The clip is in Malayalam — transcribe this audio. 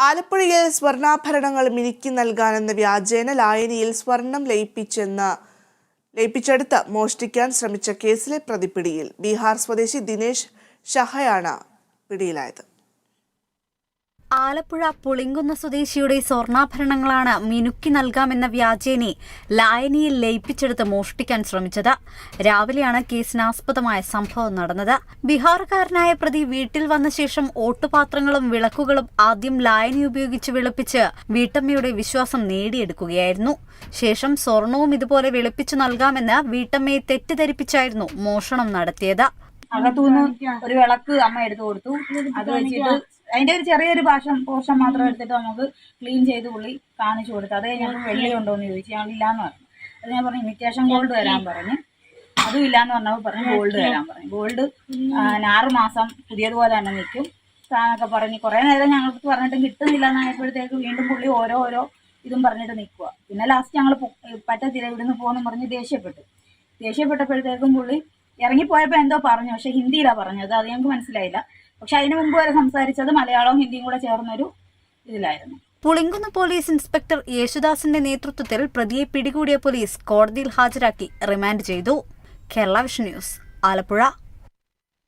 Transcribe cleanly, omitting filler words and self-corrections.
ആലപ്പുഴയിൽ സ്വർണ്ണാഭരണങ്ങൾ മിനുക്കി നൽകാനെന്ന വ്യാജേന ലായനിയിൽ സ്വർണം ലയിപ്പിച്ചെടുത്ത് മോഷ്ടിക്കാൻ ശ്രമിച്ച കേസിലെ പ്രതി പിടിയിൽ. ബീഹാർ സ്വദേശി ദിനേശ് ഷഹയാണ് പിടിയിലായത്. ആലപ്പുഴ പുളിങ്കുന്ന് സ്വദേശിയുടെ സ്വർണ്ണാഭരണങ്ങളാണ് മിനുക്കി നൽകാമെന്ന വ്യാജേനെ ലായനിയിൽ ലയിപ്പിച്ചെടുത്ത് മോഷ്ടിക്കാൻ ശ്രമിച്ചത്. രാവിലെയാണ് കേസിനാസ്പദമായ സംഭവം നടന്നത്. ബീഹാറുകാരനായ പ്രതി വീട്ടിൽ വന്ന ശേഷം ഓട്ടുപാത്രങ്ങളും വിളക്കുകളും ആദ്യം ലായനി ഉപയോഗിച്ച് വെളുപ്പിച്ച് വീട്ടമ്മയുടെ വിശ്വാസം നേടിയെടുക്കുകയായിരുന്നു. ശേഷം സ്വർണവും ഇതുപോലെ വെളുപ്പിച്ചു നൽകാമെന്ന് വീട്ടമ്മയെ തെറ്റിദ്ധരിപ്പിച്ചായിരുന്നു മോഷണം നടത്തിയത്. അകത്തുനിന്ന് ഒരു വിളക്ക് അമ്മ എടുത്തു കൊടുത്തു. അത് വെച്ചിട്ട് അതിന്റെ ഒരു ചെറിയൊരു പോർഷൻ മാത്രം എടുത്തിട്ട് നമുക്ക് ക്ലീൻ ചെയ്ത് പുള്ളി കാണിച്ചു കൊടുത്തു. അത് കഴിഞ്ഞപ്പോൾ വെള്ളി ഉണ്ടോ എന്ന് ചോദിച്ചു. ഞങ്ങൾ ഇല്ലാന്ന് പറഞ്ഞു. അത് ഞാൻ പറഞ്ഞു ഇമിറ്റേഷൻ ഗോൾഡ് വരാൻ പറഞ്ഞു. അതും ഇല്ലാന്ന് പറഞ്ഞപ്പോൾ പറഞ്ഞു ഗോൾഡ് വരാൻ പറഞ്ഞു. ഗോൾഡ് 6 മാസം പുതിയതുപോലെ തന്നെ നിൽക്കും എന്നൊക്കെ പറഞ്ഞ് കുറേ നേരം ഞങ്ങൾക്ക് പറഞ്ഞിട്ടും കിട്ടുന്നില്ല എന്നായപ്പോഴത്തേക്ക് വീണ്ടും പുള്ളി ഓരോ ഇതും പറഞ്ഞിട്ട് നിൽക്കുക. പിന്നെ ലാസ്റ്റ് ഞങ്ങൾ പറ്റത്തില്ല ഇവിടുന്ന് പോകുന്നു പറഞ്ഞ് ദേഷ്യപ്പെട്ടപ്പോഴത്തേക്കും പുള്ളി ഇറങ്ങിപ്പോയപ്പോൾ എന്തോ പറഞ്ഞു. പക്ഷെ ഹിന്ദിയിലാണ് പറഞ്ഞത്. അത് ഞങ്ങൾക്ക് മനസ്സിലായില്ല. പക്ഷെ അതിന് മുമ്പ് വരെ സംസാരിച്ചത് മലയാളവും ഹിന്ദിയും കൂടെ ചേർന്നൊരു ഇതിലായിരുന്നു. പുളിങ്കുന്ന് പോലീസ് ഇൻസ്പെക്ടർ യേശുദാസിന്റെ നേതൃത്വത്തിൽ പ്രതിയെ പിടികൂടിയ പോലീസ് കോടതിയിൽ ഹാജരാക്കി റിമാൻഡ് ചെയ്തു. Kerala vision news, Alappuzha.